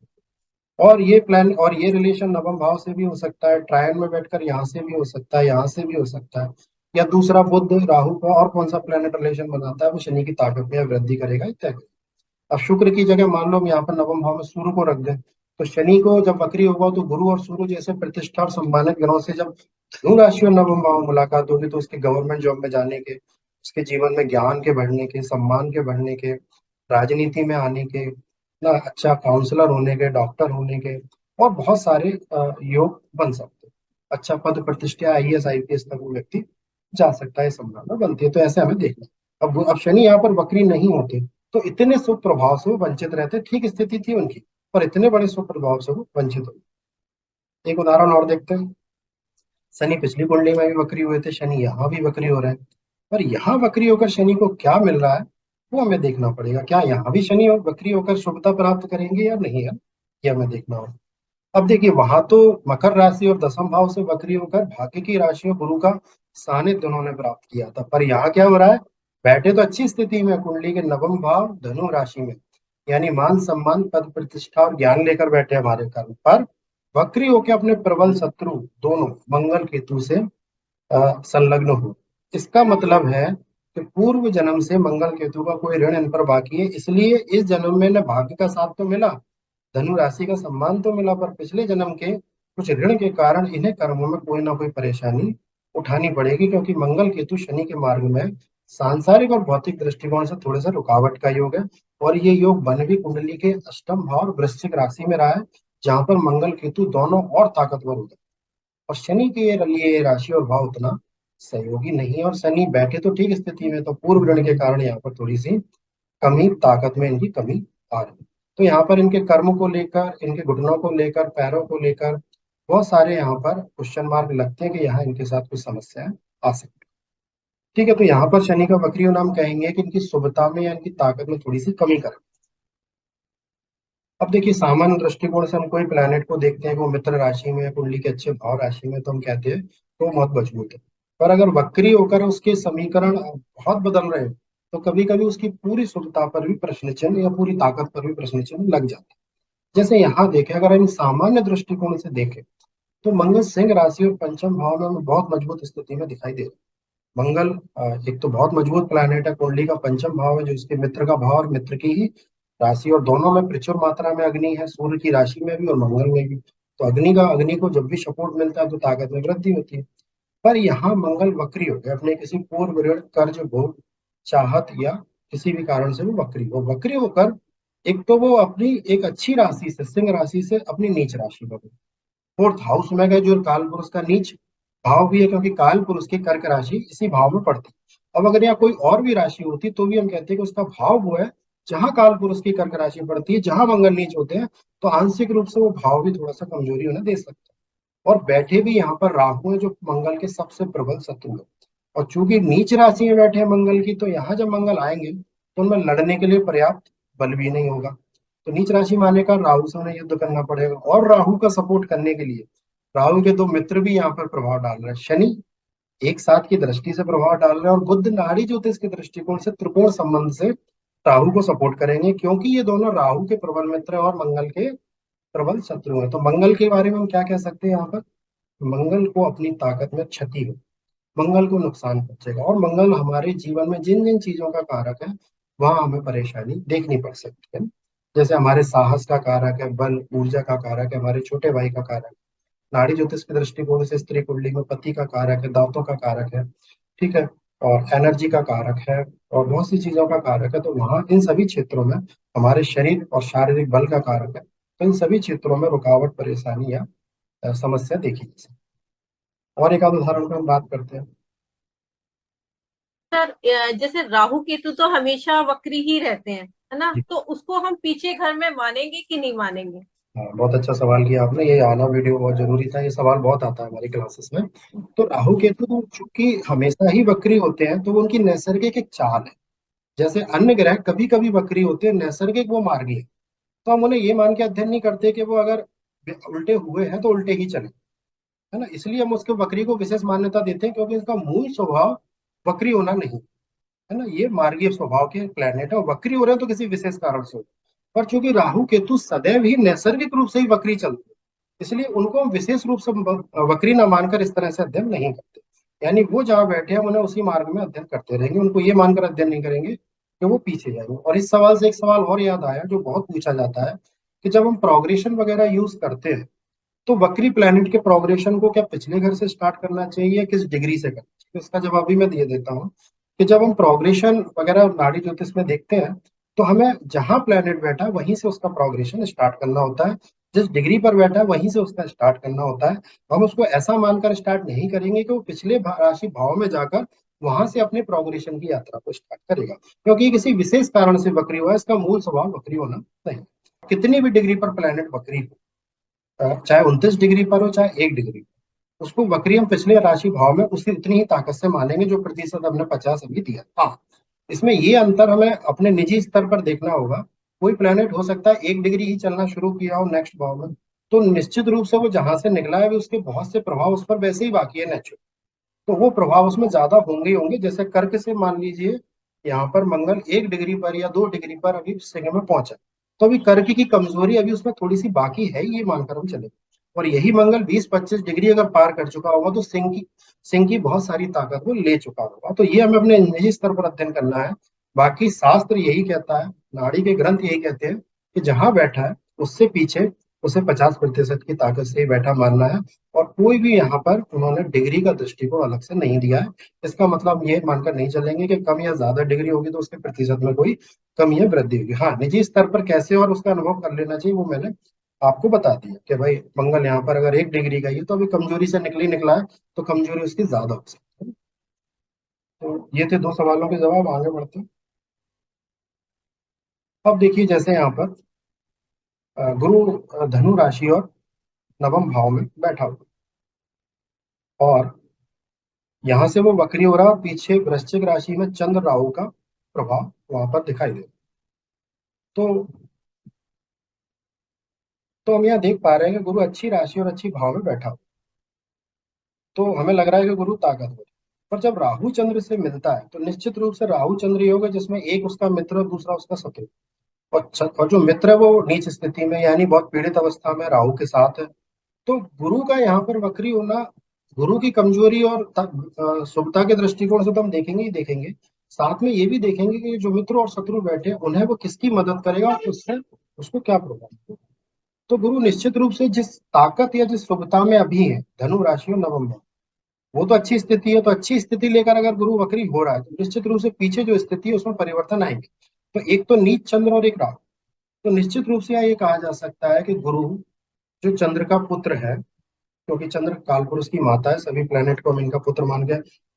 Speaker 3: और ये प्लान और ये रिलेशन नवम भाव से भी हो सकता है, ट्रायन में बैठकर यहाँ से भी हो सकता है, यहाँ से भी हो सकता है, या दूसरा बुध राहु को और कौन सा प्लेनेट रिलेशन बनाता है वो शनि की ताकत में वृद्धि करेगा इत्यादि। अब शुक्र की जगह मान लो हम यहाँ पर नवम भाव में सूर्य को रख दें तो शनि को जब वक्री होगा तो गुरु और सूर्य जैसे प्रतिष्ठा और सम्मानित ग्रहों से जब धनु राशि और नवम भाव में मुलाकात होगी तो उसके गवर्नमेंट जॉब में जाने के, उसके जीवन में ज्ञान के बढ़ने के, सम्मान के बढ़ने के, राजनीति में आने के, ना अच्छा काउंसलर होने के, डॉक्टर होने के और बहुत सारे योग बन सकते हैं। अच्छा पद प्रतिष्ठा आईएएस आईपीएस तक वो व्यक्ति जा सकता है, संभावना बनती है। तो ऐसे हमें देखना। अब शनि यहाँ पर वक्री नहीं होते तो इतने शुभ प्रभाव से वो वंचित रहते, ठीक स्थिति थी उनकी पर इतने बड़े शुभ प्रभाव से वो वंचित हो। एक उदाहरण और देखते हैं। शनि पिछली कुंडली में भी वक्री हुए थे, शनि यहाँ भी वक्री हो रहे हैं, पर यहाँ वक्री होकर शनि को क्या मिल रहा है वो हमें देखना पड़ेगा। क्या यहाँ भी शनि वक्री होकर शुभता प्राप्त करेंगे या नहीं है, ये हमें देखना होगा। अब देखिए वहां तो मकर राशि और दसम भाव से वक्री होकर भाग्य की राशि और गुरु का सानिध्य उन्होंने प्राप्त किया था, पर यहाँ क्या हो रहा है, बैठे तो अच्छी स्थिति में कुंडली के नवम भाव धनु राशि में, यानी मान सम्मान पद प्रतिष्ठा और ज्ञान लेकर बैठे हमारे कर्म पर, वक्री होकर अपने प्रबल शत्रु दोनों मंगल केतु से संलग्न हो। इसका मतलब है कि पूर्व जन्म से मंगल केतु का कोई ऋण इन पर बाकी है, इसलिए इस जन्म में न भाग्य का साथ तो मिला, धनु राशि का सम्मान तो मिला, पर पिछले जन्म के कुछ ऋण के कारण इन्हें कर्मों में कोई ना कोई परेशानी उठानी पड़ेगी, क्योंकि मंगल केतु शनि के मार्ग में सांसारिक और भौतिक दृष्टिकोण से थोड़े से रुकावट का योग है। और ये योग बन भी कुंडली के अष्टम भाव और वृश्चिक राशि में रहा है, जहां पर मंगल केतु दोनों और ताकतवर होते हैं और शनि के लिए राशि और भाव उतना सहयोगी नहीं है। और शनि बैठे तो ठीक स्थिति में, तो पूर्व ऋण के कारण यहाँ पर थोड़ी सी कमी, ताकत में इनकी कमी आ रही है। तो यहाँ पर इनके कर्म को लेकर, इनके घुटनों को लेकर, पैरों को लेकर बहुत सारे यहाँ पर क्वेश्चन मार्क लगते हैं कि यहाँ इनके साथ कुछ समस्याएं आ सकती है। ठीक है, तो यहाँ पर शनि का वक्री होना हम कहेंगे कि इनकी शुभता में या इनकी ताकत में थोड़ी सी कमी करें। अब देखिए सामान्य दृष्टिकोण से हम कोई प्लैनेट को देखते हैं कि वो मित्र राशि में, कुंडली के अच्छे भाव राशि में, तो हम कहते हैं तो बहुत मजबूत है। पर अगर वक्री होकर उसके समीकरण बहुत बदल रहे हैं तो कभी कभी उसकी पूरी शुद्धता पर भी प्रश्न चिन्ह या पूरी ताकत पर भी प्रश्न चिन्ह लग जाता है। जैसे यहाँ देखें, अगर हम सामान्य दृष्टिकोण से देखें तो मंगल सिंह राशि और पंचम भाव में हमें बहुत मजबूत स्थिति में दिखाई दे रहा है। मंगल एक तो बहुत मजबूत प्लैनेट है, कुंडली का पंचम भाव है जो उसके मित्र का भाव और मित्र की ही राशि, और दोनों में प्रचुर मात्रा में अग्नि है, सूर्य की राशि में भी और मंगल में भी। तो अग्नि को जब भी सपोर्ट मिलता है तो ताकत में वृद्धि होती है। पर यहाँ मंगल वक्री हो गया, अपने किसी पूर्व ऋण कर्ज भोग चाहत या किसी भी कारण से वो वक्री होकर एक तो वो अपनी एक अच्छी राशि से, सिंह राशि से अपनी नीच राशि में गए, फोर्थ हाउस में गए, जो काल पुरुष का नीच भाव भी है, क्योंकि काल पुरुष की कर्क राशि इसी भाव में पड़ती है। अब अगर यहाँ कोई और भी राशि होती तो भी हम कहते हैं कि उसका भाव वो है जहां काल पुरुष की कर्क राशि पड़ती है, जहां मंगल नीच होते हैं, तो आंशिक रूप से वो भाव भी थोड़ा सा कमजोरी उन्हें दे सकता है। और बैठे भी यहाँ पर राहु है जो मंगल के सबसे प्रबल शत्रु है, और चूंकि नीच राशि में बैठे हैं मंगल की, तो यहाँ जब मंगल आएंगे तो उनमें लड़ने के लिए पर्याप्त बल भी नहीं होगा। तो नीच राशि माने का राहु से उन्हें युद्ध करना पड़ेगा, और राहु का सपोर्ट करने के लिए राहु के दो मित्र भी यहाँ पर प्रभाव डाल रहे हैं। शनि एक साथ की दृष्टि से प्रभाव डाल रहे हैं, और बुध नाड़ी ज्योतिष के दृष्टिकोण से त्रिकोण संबंध से राहु को सपोर्ट करेंगे, क्योंकि ये दोनों राहु के प्रबल मित्र हैं और मंगल के प्रबल शत्रु हैं। तो मंगल के बारे में हम क्या कह सकते हैं यहाँ पर? मंगल को अपनी ताकत में क्षति हो, मंगल को नुकसान पहुंचेगा, और मंगल हमारे जीवन में जिन जिन चीजों का कारक है वहां हमें परेशानी देखनी पड़ सकती है। जैसे हमारे साहस का कारक है, बल ऊर्जा का कारक है, हमारे छोटे भाई का कारक है। नाड़ी ज्योतिष के दृष्टिकोण से स्त्री कुंडली में पति का कारक है, दांतों का कारक है, ठीक है, और एनर्जी का कारक है, और बहुत सी चीजों का कारक है। तो वहां इन सभी क्षेत्रों में हमारे शरीर और शारीरिक बल का कारक है, तो इन सभी क्षेत्रों में रुकावट, परेशानी या समस्या देखी जा सकती है। और एक आध उदाहरण पर हम बात करते हैं।
Speaker 2: सर जैसे राहु केतु तो हमेशा वक्री ही रहते हैं, है ना,
Speaker 3: जी।
Speaker 2: तो उसको हम पीछे घर में मानेंगे कि नहीं मानेंगे?
Speaker 3: हाँ, बहुत अच्छा सवाल किया आपने, ये आना वीडियो बहुत जरूरी था, ये सवाल बहुत आता है हमारी क्लासेस में। तो राहु केतु चूंकि हमेशा ही वक्री होते हैं, तो वो उनकी नैसर्गिक एक चाल है। जैसे अन्य ग्रह कभी कभी वक्री होते हैं, नैसर्गिक वो मार्गी है, तो हम उन्हें ये मान के अध्ययन नहीं करते कि वो अगर उल्टे हुए हैं तो उल्टे ही चले, है ना। इसलिए हम उसके वक्री को विशेष मान्यता देते हैं, क्योंकि इसका मूल स्वभाव वक्री होना नहीं, है ना। ये मार्गीय स्वभाव के प्लेनेट है, और वक्री हो रहे हैं तो किसी विशेष कारण से हो। पर चूंकि राहु केतु सदैव ही नैसर्गिक रूप से ही वक्री चलते हैं, इसलिए उनको हम विशेष रूप से वक्री न मानकर इस तरह से अध्ययन नहीं करते। यानी वो जहाँ बैठे हैं हम उन्हें उसी मार्ग में अध्ययन करते रहेंगे, उनको ये मानकर अध्ययन नहीं करेंगे कि वो पीछे जाएंगे। और इस सवाल से एक सवाल और याद आया जो बहुत पूछा जाता है, कि जब हम प्रोग्रेशन वगैरह यूज करते हैं, तो वक्री प्लैनेट के प्रोग्रेशन को क्या पिछले घर से स्टार्ट करना चाहिए, किस डिग्री से करना चाहिए? तो इसका जवाब भी मैं दे देता हूँ, कि जब हम प्रोग्रेशन वगैरह नाड़ी ज्योतिष में देखते हैं, तो हमें जहां प्लैनेट बैठा है वहीं से उसका प्रोग्रेशन स्टार्ट करना होता है, जिस डिग्री पर बैठा है वहीं से उसका स्टार्ट करना होता है। हम उसको ऐसा मानकर स्टार्ट नहीं करेंगे कि वो पिछले राशि भाव में जाकर वहां से अपने प्रोग्रेशन की यात्रा को स्टार्ट करेगा, क्योंकि किसी विशेष कारण से वक्री हुआ है, इसका मूल स्वभाव वक्री होना नहीं। कितनी भी डिग्री पर प्लैनेट वक्री हो, चाहे 29 डिग्री पर हो चाहे 1 डिग्री, उसको वक्री हम पिछले राशि भाव में उसी उतनी ही ताकत से मानेंगे जो प्रतिशत हमने 50 अभी दिया। हाँ, इसमें ये अंतर हमें अपने निजी स्तर पर देखना होगा। कोई प्लेनेट हो सकता है 1 डिग्री ही चलना शुरू किया हो नेक्स्ट भाव में, तो निश्चित रूप से वो जहां से निकला है उसके बहुत से प्रभाव उस पर वैसे ही बाकी है नेचुरल, तो वो प्रभाव उसमें ज्यादा होंगे ही होंगे। जैसे कर्क से मान लीजिए यहाँ पर मंगल 1 डिग्री पर या 2 डिग्री पर अभी सिंह में पहुंचा, तो अभी कर्क की कमजोरी अभी उसमें थोड़ी सी बाकी है, ये मानकर हम चले। और यही मंगल 20-25 डिग्री अगर पार कर चुका होगा तो सिंह की बहुत सारी ताकत वो ले चुका होगा। तो ये हमें अपने निजी स्तर पर अध्ययन करना है। बाकी शास्त्र यही कहता है, नाड़ी के ग्रंथ यही कहते हैं कि जहां बैठा है उससे पीछे उसे 50% की ताकत से ही बैठा मानना है। और कोई भी यहाँ पर उन्होंने डिग्री का दृष्टिकोण अलग से नहीं दिया है। इसका मतलब ये मानकर नहीं चलेंगे कि कम या ज्यादा डिग्री होगी तो उसके प्रतिशत में कोई कमी या वृद्धि होगी। हाँ, निजी स्तर पर कैसे और उसका अनुभव कर लेना चाहिए वो मैंने आपको बता दिया, कि भाई मंगल यहाँ पर अगर 1 डिग्री का ही है तो अभी कमजोरी से निकला है, तो कमजोरी उसकी ज्यादा हो सकती है। तो ये थे 2 सवालों के जवाब, आगे बढ़ते हैं। अब देखिए, जैसे यहाँ पर गुरु धनु राशि और नवम भाव में बैठा हुआ, और यहाँ से वो वक्री हो रहा है, और पीछे वृश्चिक राशि में चंद्र राहु का प्रभाव वहां पर दिखाई दे रहा है। तो हम यहाँ देख पा रहे हैं कि गुरु अच्छी राशि और अच्छी भाव में बैठा हुआ, तो हमें लग रहा है कि गुरु ताकतवर है। पर जब राहु चंद्र से मिलता है तो निश्चित रूप से राहु चंद्र ही होगा जिसमें एक उसका मित्र और दूसरा उसका शत्रु, और जो मित्र है वो नीच स्थिति में, यानी बहुत पीड़ित अवस्था में राहु के साथ है। तो गुरु का यहाँ पर वक्री होना गुरु की कमजोरी और शुभता के दृष्टिकोण से तो हम देखेंगे ही देखेंगे, साथ में ये भी देखेंगे कि जो मित्र और शत्रु बैठे हैं, उन्हें वो किसकी मदद करेगा और उससे उसको क्या प्रभाव होगा। तो गुरु निश्चित रूप से जिस ताकत या जिस शुभता में अभी है, धनु राशि और नवम भाव, वो तो अच्छी स्थिति है। तो अच्छी स्थिति लेकर अगर गुरु वक्री हो रहा है तो निश्चित रूप से पीछे जो स्थिति है उसमें परिवर्तन आएंगे। तो एक तो नीच चंद्र और एक राहु। तो निश्चित रूप से ये कहा जा सकता है कि गुरु जो चंद्र का पुत्र है, क्योंकि चंद्र कालपुरुष की माता है, सभी प्लेनेट को हम इनका पुत्र मान के,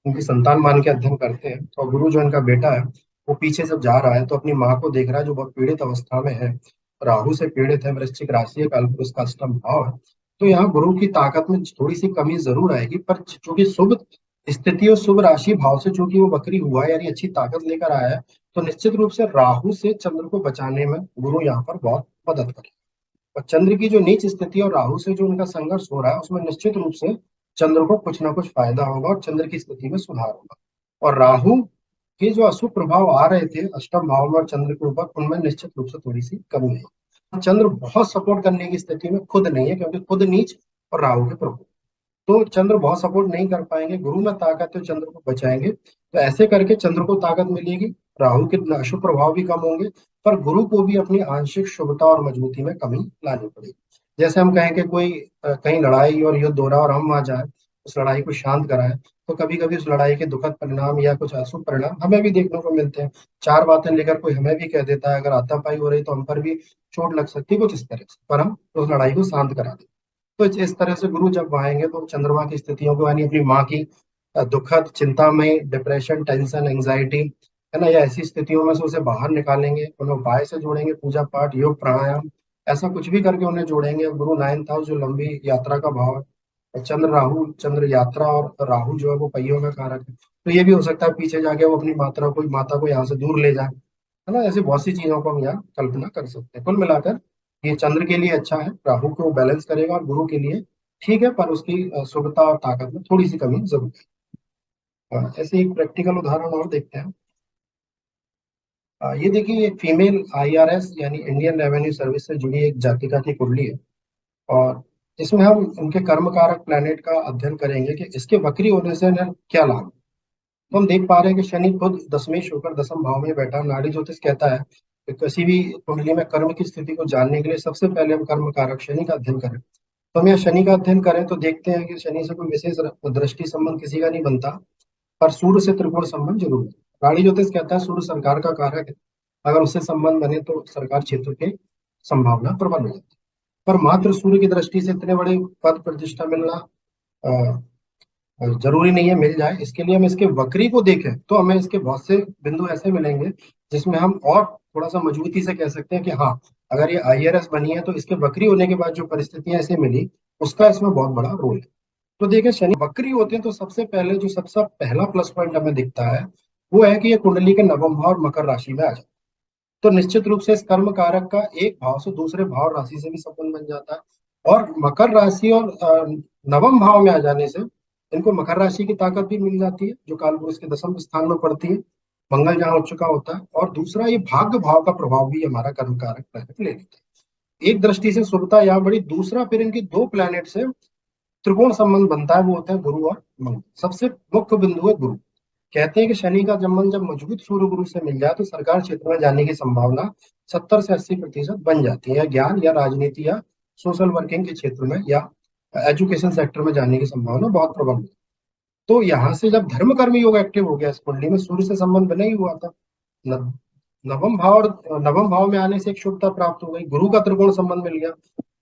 Speaker 3: इनकी संतान मान के अध्ययन करते हैं। तो गुरु जो इनका बेटा है, वो पीछे जब जा रहा है तो अपनी माँ को देख रहा है जो बहुत पीड़ित अवस्था में है, राहु से पीड़ित है, वृश्चिक राशि है, कालपुरुष का अष्टम भाव है। तो यहाँ गुरु की ताकत में थोड़ी सी कमी जरूर आएगी, पर चूंकि शुभ स्थिति और शुभ राशि भाव से चूंकि वो वक्री हुआ है, यानी अच्छी ताकत लेकर आया है, तो निश्चित रूप से राहु से चंद्र को बचाने में गुरु यहाँ पर बहुत मदद करेगा। और चंद्र की जो नीच स्थिति और राहु से जो उनका संघर्ष हो रहा है, उसमें निश्चित रूप से चंद्र को कुछ ना कुछ फायदा होगा और चंद्र की स्थिति में सुधार होगा। और राहु के जो अशुभ प्रभाव आ रहे थे अष्टम भाव में और चंद्र के ऊपर, उनमें निश्चित रूप से थोड़ी सी कमी है। चंद्र बहुत सपोर्ट करने की स्थिति में खुद नहीं है, क्योंकि खुद नीच और राहु के प्रभाव, तो चंद्र बहुत सपोर्ट नहीं कर पाएंगे। गुरु में ताकत है, चंद्र को बचाएंगे, तो ऐसे करके चंद्र को ताकत मिलेगी, राहु के अशुभ प्रभाव भी कम होंगे, पर गुरु को भी अपनी आंशिक शुभता और मजबूती में कमी लानी पड़ेगी। जैसे हम कहें कि कोई कहीं लड़ाई और युद्ध हो रहा है और हम वहां जाए उस लड़ाई को शांत कराएं, तो कभी कभी उस लड़ाई के दुखद परिणाम या कुछ अशुभ परिणाम हमें भी देखने को मिलते हैं। चार बातें लेकर कोई हमें भी कह देता है, अगर हाथापाई हो रही तो हम पर भी चोट लग सकती है कुछ इस तरह से, पर हम उस लड़ाई को शांत करा दें। तो इस तरह से गुरु जब आएंगे तो चंद्रमा की स्थितियों को, यानी अपनी माँ की दुखद चिंता में, डिप्रेशन, टेंशन, एंजाइटी, है ना, या ऐसी स्थितियों में से उसे बाहर निकालेंगे। उन्हें उपाय से जोड़ेंगे, पूजा पाठ, योग, प्राणायाम, ऐसा कुछ भी करके उन्हें जोड़ेंगे। अब गुरु नाइन्थ हाउस जो लंबी यात्रा का भाव है, और चंद्र राहु, चंद्र यात्रा और राहु जो है वो पहियों का कारक है, तो ये भी हो सकता है पीछे जाके वो अपनी माता को यहाँ से दूर ले जाए, है ना। ऐसी बहुत सी चीजों को हम यहाँ कल्पना कर सकते हैं। कुल मिलाकर ये चंद्र के लिए अच्छा है, राहु को बैलेंस करेगा, और गुरु के लिए ठीक है, पर उसकी शुभता और ताकत में थोड़ी सी कमी जरूर है। ऐसे एक प्रैक्टिकल उदाहरण और देखते हैं। ये देखिए, एक फीमेल आईआरएस यानी इंडियन रेवेन्यू सर्विस से जुड़ी एक जातिका की कुंडली है, और इसमें हम उनके कर्म कारक प्लैनेट का अध्ययन करेंगे कि इसके वक्री होने से इन्हें क्या लाभ है। तो हम देख पा रहे हैं कि शनि खुद दशमेश होकर दसम भाव में बैठा। नाड़ी ज्योतिष कहता है कि किसी भी कुंडली में कर्म की स्थिति को जानने के लिए सबसे पहले हम कर्म कारक शनि का अध्ययन करें। तो हम यहाँ शनि का अध्ययन करें तो देखते हैं कि शनि से कोई विशेष दृष्टि संबंध किसी का नहीं बनता, पर सूर्य से त्रिकोण संबंध जरूर है। नाड़ी ज्योतिष कहता है सूर्य सरकार का कारक है, अगर उससे संबंध बने तो सरकार क्षेत्र की संभावना प्रबल हो जाती है। पर मात्र सूर्य की दृष्टि से इतने बड़े पद प्रतिष्ठा मिलना जरूरी नहीं है मिल जाए। इसके लिए हम इसके वक्री को देखें तो हमें इसके बहुत से बिंदु ऐसे मिलेंगे जिसमें हम और थोड़ा सा मजबूती से कह सकते हैं कि हाँ, अगर ये आईआरएस बनी है तो इसके वक्री होने के बाद जो परिस्थितियां ऐसे मिली, उसका इसमें बहुत बड़ा रोल है। तो देखिए, शनि वक्री होते हैं तो सबसे पहले जो सबसे पहला प्लस पॉइंट हमें दिखता है वो है कि ये कुंडली के नवम भाव और मकर राशि में आ जाए। तो निश्चित रूप से इस कर्म कारक का एक भाव से दूसरे भाव राशि से भी संबंध बन जाता है, और मकर राशि और नवम भाव में आ जाने से इनको मकर राशि की ताकत भी मिल जाती है, जो कालपुरुष के दसम स्थान में पड़ती है, मंगल जहाँ उच्च का होता है। और दूसरा, ये भाग्य भाव का प्रभाव भी हमारा कर्म कारक प्लैनेट ले लेता है। एक दृष्टि से शुभता यहाँ बड़ी। दूसरा, फिर इनकी दो प्लैनेट से त्रिकोण संबंध बनता है, वो होता है गुरु और मंगल। सबसे मुख्य बिंदु है गुरु। कहते हैं कि शनि का संबंध जब मजबूत सूर्य गुरु से मिल जाए तो सरकार क्षेत्र में जाने की संभावना 70 से 80% बन जाती है, या ज्ञान या राजनीति या सोशल वर्किंग के क्षेत्र में या एजुकेशन सेक्टर में जाने की संभावना बहुत प्रबल है। तो यहाँ से जब धर्म कर्म योग एक्टिव हो गया, इस कुंडली में सूर्य से संबंध बना ही हुआ था, न- नवम भाव में आने से एक शुभता प्राप्त हो गई, गुरु का त्रिकोण संबंध मिल गया,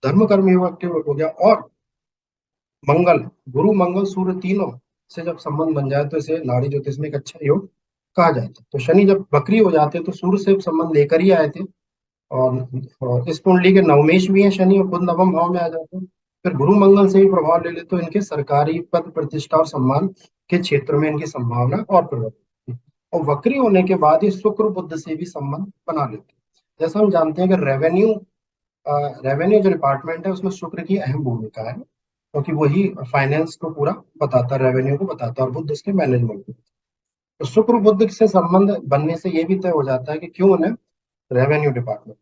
Speaker 3: धर्म कर्म योग एक्टिव हो गया। और मंगल, गुरु मंगल सूर्य तीनों से जब संबंध बन जाए तो इसे नाड़ी ज्योतिष में एक अच्छा योग कहा जाता है। तो शनि जब बकरी हो जाते हैं तो सूर्य से संबंध लेकर ही आए थे, और इस कुंडली के नवमेश भी हैं शनि, और खुद नवम भाव में आ जाते हैं। फिर गुरु मंगल से भी प्रभाव ले ले तो इनके सरकारी पद प्रतिष्ठा और सम्मान के क्षेत्र में इनकी संभावना और प्रबल होती है। और वक्री होने के बाद ये शुक्र बुध से भी संबंध बना लेते हैं। जैसा हम जानते हैं कि रेवेन्यू जो डिपार्टमेंट है उसमें शुक्र की अहम भूमिका है, क्योंकि वही फाइनेंस को पूरा बताता है, रेवेन्यू को बताता है, और बुद्ध उसके मैनेजमेंट को। तो शुक्र बुद्ध से संबंध बनने से ये भी तय हो जाता है कि क्यों उन्हें रेवेन्यू डिपार्टमेंट।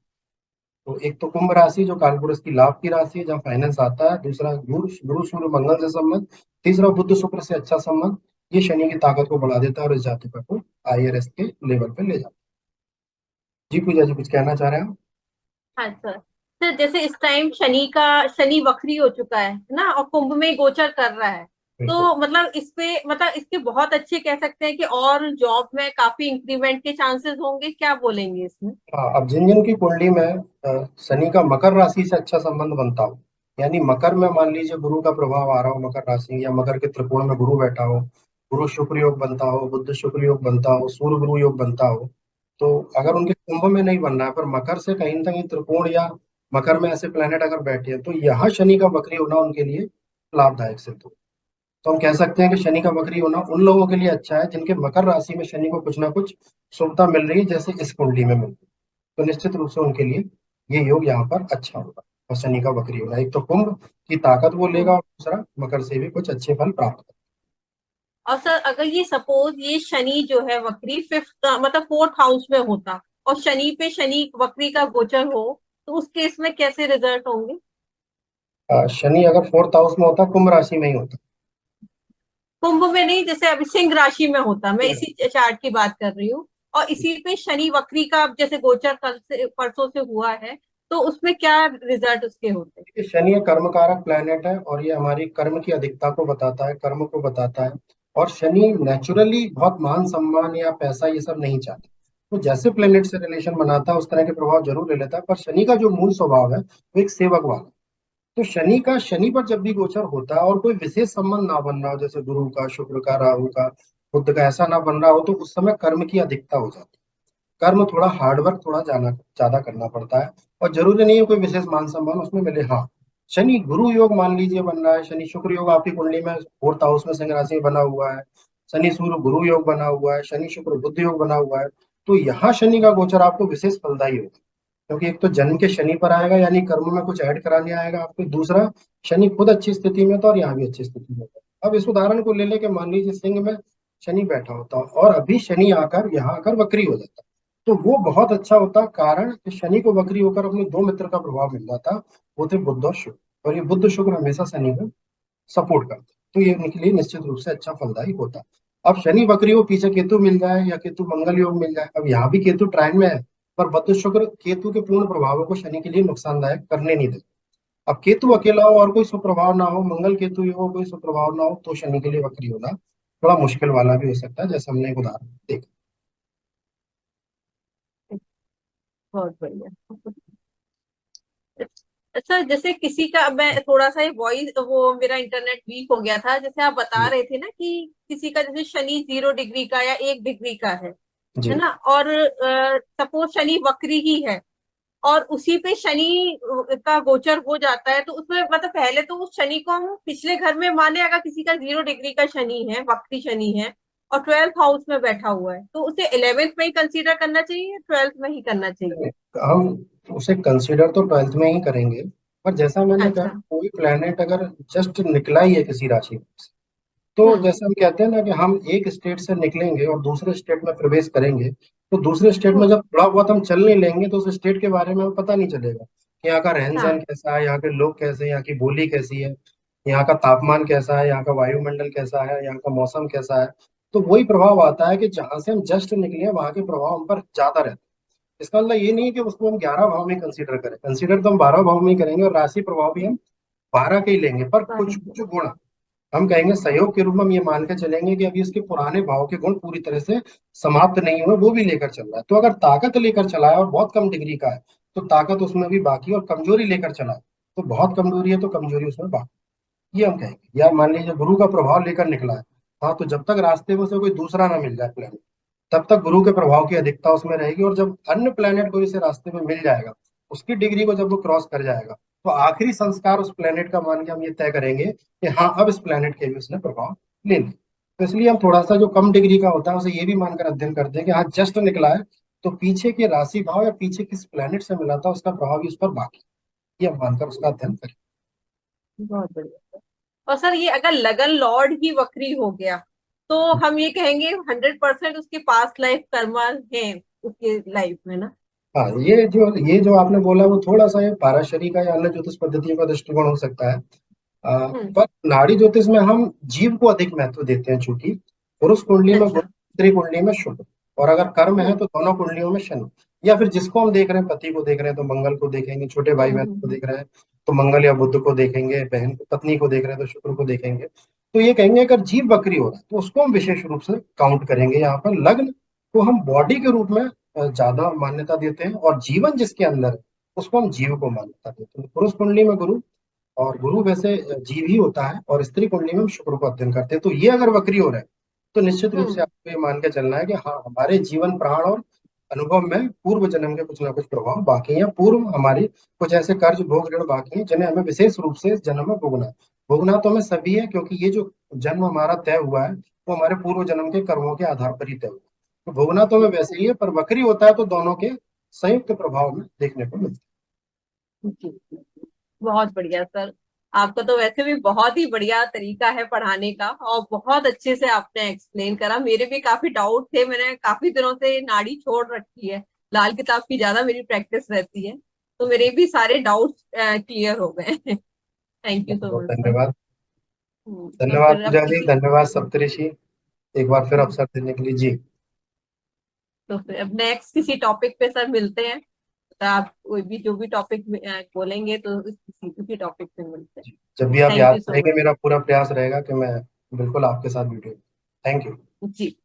Speaker 3: तो एक तो कुंभ राशि जो कालपुरुष की लाभ की राशि है, जहाँ फाइनेंस आता है। दूसरा गुरु गुरु सूर्य मंगल से संबंध। तीसरा बुध शुक्र से अच्छा संबंध। ये शनि की ताकत को बढ़ा देता है और इस जातक को IRS के लेवल पे ले जाता है। जी पूजा जी, कुछ कहना चाह रहे हैं आप?
Speaker 2: हाँ सर। सर जैसे इस टाइम शनि वक्री हो चुका है ना, और कुंभ में गोचर कर रहा है,
Speaker 3: बिल्कुल।
Speaker 2: तो मतलब इस पे मतलब इसके बहुत अच्छे कह सकते हैं कि और जॉब में काफी इंक्रीमेंट के चांसेस होंगे, क्या बोलेंगे इसमें?
Speaker 3: हाँ, अब जिन जिन की कुंडली में शनि का मकर राशि से अच्छा संबंध बनता हो, यानी मकर में मान लीजिए गुरु का प्रभाव आ रहा हो मकर राशि, या मकर के त्रिकोण में गुरु बैठा हो, गुरु शुक्र योग बनता हो, बुध शुक्र योग बनता हो, सूर्य गुरु योग बनता हो, तो अगर उनके कुंभ में नहीं बन रहा है पर मकर से कहीं ना कहीं त्रिकोण या मकर में ऐसे प्लेनेट अगर बैठे हैं, तो यहाँ शनि का वक्री होना उनके लिए लाभदायक सिद्ध हो। तो हम कह सकते हैं कि शनि का वक्री होना उन लोगों के लिए अच्छा है जिनके मकर राशि में शनि को कुछ ना कुछ शुभता मिल रही है, जैसे इस कुंडली में मिल रही है। तो निश्चित रूप से उनके लिए ये योग यहाँ पर अच्छा होगा। और शनि का वक्री होगा, एक तो कुंभ की ताकत वो लेगा
Speaker 2: हम्म।
Speaker 3: और दूसरा मकर से भी कुछ अच्छे फल प्राप्त करेगा।
Speaker 2: और सर अगर ये सपोज ये शनि जो है वक्री फिफ्थ मतलब फोर्थ हाउस में होता, और शनि पे शनि वक्री का गोचर हो, तो उस केस में कैसे रिजल्ट होंगे?
Speaker 3: शनि अगर फोर्थ हाउस में होता, कुंभ राशि में ही होता।
Speaker 2: कुंभ में नहीं, जैसे अभी सिंह राशि में होता, मैं
Speaker 3: हम्म।
Speaker 2: इसी चार्ट की बात कर रही हूँ, और इसी पे शनि वक्री का अब जैसे गोचर कल से परसों से हुआ है, तो उसमें क्या रिजल्ट उसके होते?
Speaker 3: ये शनि एक कर्म कारक प्लैनेट है और ये हमारी कर्म की अधिकता को बताता है, कर्म को बताता है। और शनि नेचुरली बहुत मान सम्मान या पैसा ये सब नहीं चाहता। तो जैसे प्लेनेट से रिलेशन बनाता है उस तरह के प्रभाव जरूर ले लेता है, पर शनि का जो मूल स्वभाव है वो एक सेवक वाला है। तो शनि पर जब भी गोचर होता है और कोई विशेष संबंध ना बन रहा हो, जैसे गुरु का, शुक्र का, राहु का, बुध का, ऐसा ना बन रहा हो, तो उस समय कर्म की अधिकता हो जाती है। कर्म थोड़ा हार्डवर्क थोड़ा जाना ज्यादा करना पड़ता है। और जरूरी नहीं है कोई विशेष मान सम्मान उसमें मिले। हाँ, शनि गुरु योग मान लीजिए बन रहा है, शनि शुक्र योग आपकी कुंडली में फोर्थ हाउस में सिंह राशि में बना हुआ है, शनि सूर्य गुरु योग बना हुआ है, शनि शुक्र बुध योग बना हुआ है, तो यहाँ शनि का गोचर आपको विशेष फलदायी होगा। क्योंकि एक तो जन्म के शनि पर आएगा, यानी कर्म में कुछ ऐड कराने आएगा आपको। दूसरा, शनि खुद अच्छी स्थिति में था और यहाँ भी अच्छी स्थिति में था। अब इस उदाहरण को ले लेके मान लीजिए सिंह में शनि बैठा होता और अभी शनि आकर यहाँ आकर वक्री हो जाता, तो वो बहुत अच्छा होता। कारण कि शनि को वक्री होकर अपने दो मित्र का प्रभाव मिल जाता, वो थे बुध और शुक्र, और ये बुध शुक्र हमेशा शनि को सपोर्ट करते, तो ये उनके लिए निश्चित रूप से अच्छा फलदायी होता। अब शनि वक्री हो, पीछे केतु मिल जाए या केतु मंगल योग मिल जाए, अब यहाँ भी केतु ट्राइन में है, पर बुध शुक्र केतु के पूर्ण प्रभावों को शनि के लिए नुकसानदायक करने नहीं देते। अब केतु अकेला हो और कोई सुप्रभाव ना हो, मंगल केतु ही हो कोई सुप्रभाव ना हो, तो शनि के लिए वक्री होना थोड़ा मुश्किल वाला भी हो सकता है, जैसे हमने एक उदाहरण देखा।
Speaker 2: बहुत बढ़िया। अच्छा, जैसे किसी का, मैं थोड़ा सा वॉइस वो मेरा इंटरनेट वीक हो गया था, जैसे आप बता
Speaker 3: जी।
Speaker 2: रहे थे ना कि किसी का जैसे शनि 0 डिग्री का या 1 डिग्री का है
Speaker 3: जी।
Speaker 2: ना, और सपोज शनि वक्री ही है, और उसी पे शनि का गोचर हो जाता है, तो उसमें मतलब पहले तो उस शनि को हम पिछले घर में माने, अगर किसी का 0 डिग्री का शनि है, वक्री शनि है, और 12th हाउस में बैठा हुआ है, तो उसे 11th में ही कंसीडर करना चाहिए या 12th में ही करना चाहिए?
Speaker 3: हम उसे कंसीडर तो ट्वेल्थ में ही करेंगे, पर जैसा मैंने कहा,
Speaker 2: अच्छा।
Speaker 3: कोई प्लेनेट अगर जस्ट निकला ही है किसी राशि में, तो
Speaker 2: हम्म।
Speaker 3: जैसे हम कहते हैं ना कि हम एक स्टेट से निकलेंगे और दूसरे स्टेट में प्रवेश करेंगे, तो दूसरे स्टेट में
Speaker 2: हम्म।
Speaker 3: जब थोड़ा बहुत हम चल नहीं लेंगे तो उस स्टेट के बारे में हमें पता नहीं चलेगा कि यहाँ का रहन सहन
Speaker 2: हाँ।
Speaker 3: कैसा है, यहाँ के लोग कैसे हैं, यहाँ की बोली कैसी है, यहाँ का तापमान कैसा है, यहाँ का वायुमंडल कैसा है, यहाँ का मौसम कैसा है। तो वही प्रभाव आता है कि जहां से हम जस्ट निकले वहां के प्रभाव हम पर ज्यादा रहते हैं। इसका मतलब ये नहीं है कि उसको हम 11 भाव में कंसीडर करें, कंसीडर तो हम 12 भाव में ही करेंगे और राशि प्रभाव भी हम 12 के ही लेंगे, पर कुछ
Speaker 2: बराबर।
Speaker 3: कुछ गुण हम कहेंगे सहयोग के रूप में हम ये मान के चलेंगे कि अभी इसके पुराने भाव के गुण पूरी तरह से समाप्त नहीं हुए, वो भी लेकर चल रहा है। तो अगर ताकत लेकर चला है और बहुत कम डिग्री का है, तो ताकत उसमें भी बाकी, और कमजोरी लेकर चला है तो बहुत कमजोरी है, तो कमजोरी उसमें बाकी, ये हम कहेंगे। या मान लीजिए गुरु का प्रभाव लेकर निकला है, हाँ, तो जब तक रास्ते में से कोई दूसरा ना मिल जाए प्लेनेट, तब तक गुरु के प्रभाव की अधिकता उसमें रहेगी। और जब अन्य प्लेनेट कोई से रास्ते में मिल जाएगा, उसकी डिग्री को जब वो क्रॉस कर जाएगा, तो आखिरी संस्कार उस प्लेनेट का मान के हम ये तय करेंगे कि हाँ, अब इस प्लेनेट के भी उसने प्रभाव ले लिया। तो इसलिए हम थोड़ा सा जो कम डिग्री का होता है उसे ये भी मानकर अध्ययन करते हैं कि हाँ, जस्ट निकला है, तो पीछे के राशि भाव या पीछे किस प्लेनेट से मिला था उसका प्रभाव भी उस पर बाकी, ये हम मानकर उसका अध्ययन करें।
Speaker 2: बहुत बढ़िया। और सर ये अगर लगन लॉर्ड ही वक्री हो गया, तो हम ये कहेंगे 100% उसके पास्ट लाइफ कर्मा है उसके लाइफ में ना?
Speaker 3: हाँ, ये जो आपने बोला वो थोड़ा सा ये पाराशरी का या अन्य ज्योतिष पद्धतियों का दृष्टिकोण हो सकता है।
Speaker 2: हम्म।
Speaker 3: पर नाड़ी ज्योतिष में हम जीव को अधिक महत्व देते हैं, चूंकि पुरुष कुंडली में गुरु,
Speaker 2: अच्छा।
Speaker 3: स्त्री कुंडली में शुक्र, और अगर कर्म है
Speaker 2: हम्म।
Speaker 3: तो दोनों कुंडलियों में शनि। या फिर जिसको हम देख रहे हैं, पति को देख रहे हैं तो मंगल को देखेंगे, छोटे भाई
Speaker 2: हम्म।
Speaker 3: बहन को देख रहे हैं तो मंगल या बुध को देखेंगे, बहन पत्नी को देख रहे हैं तो शुक्र को देखेंगे। तो ये कहेंगे अगर जीव वक्री हो रहा है तो उसको हम विशेष रूप से काउंट करेंगे। यहाँ पर लग्न को हम बॉडी के रूप में ज्यादा मान्यता देते हैं, और जीवन जिसके अंदर है उसको हम जीव को मान्यता देते हैं। पुरुष कुंडली में गुरु, और गुरु वैसे जीव ही होता है, और स्त्री कुंडली में हम शुक्र को अध्ययन करते हैं। तो ये अगर वक्री हो रहा है तो निश्चित रूप से
Speaker 2: हम्म।
Speaker 3: आपको ये मान के चलना है कि हाँ, हमारे जीवन प्राण और अनुभव में पूर्व जन्म के कुछ ना कुछ प्रभाव बाकी हैं। पूर्व हमारी कुछ ऐसे कर्ज भोग ऋण बाकी हैं जिन्हें हमें विशेष रूप से इस जन्म में भोगना है। भोगना तो हमें सभी है, क्योंकि ये जो जन्म हमारा तय हुआ है वो हमारे पूर्व जन्म के कर्मों के आधार पर ही तय हुआ है। तो भोगना तो हमें वैसे ही है, पर वक्री होता है तो दोनों के संयुक्त प्रभाव में देखने को मिलता
Speaker 2: जी जी, जी। बहुत बढ़िया सर। आपका तो वैसे भी बहुत ही बढ़िया तरीका है पढ़ाने का, और बहुत अच्छे से आपने एक्सप्लेन करा। मेरे भी काफी डाउट थे, मैंने काफी दिनों से नाड़ी छोड़ रखी है, लाल किताब की ज्यादा मेरी प्रैक्टिस रहती है, तो मेरे भी सारे डाउट्स क्लियर हो गए। थैंक
Speaker 3: है।
Speaker 2: यू सो
Speaker 3: बहुत
Speaker 2: मच सर।
Speaker 3: धन्यवाद।
Speaker 2: तो
Speaker 3: धन्यवाद
Speaker 2: फिर अब
Speaker 3: पूजा जी,
Speaker 2: किसी
Speaker 3: धन्यवाद सप्तऋषि, एक बार फिर
Speaker 2: हम्म,
Speaker 3: अवसर देने के लिए जी।
Speaker 2: तो फिर अब नेक्स्ट किसी टॉपिक पे सर मिलते हैं। तो आप कोई भी जो भी टॉपिक बोलेंगे तो किसी टॉपिक पे मिलते हैं।
Speaker 3: जब भी आप
Speaker 2: थैंक
Speaker 3: याद
Speaker 2: यू सो
Speaker 3: करेंगे,
Speaker 2: मच।
Speaker 3: मेरा पूरा प्रयास रहेगा कि मैं बिल्कुल आपके साथ वीडियो। Thank you.
Speaker 2: जी।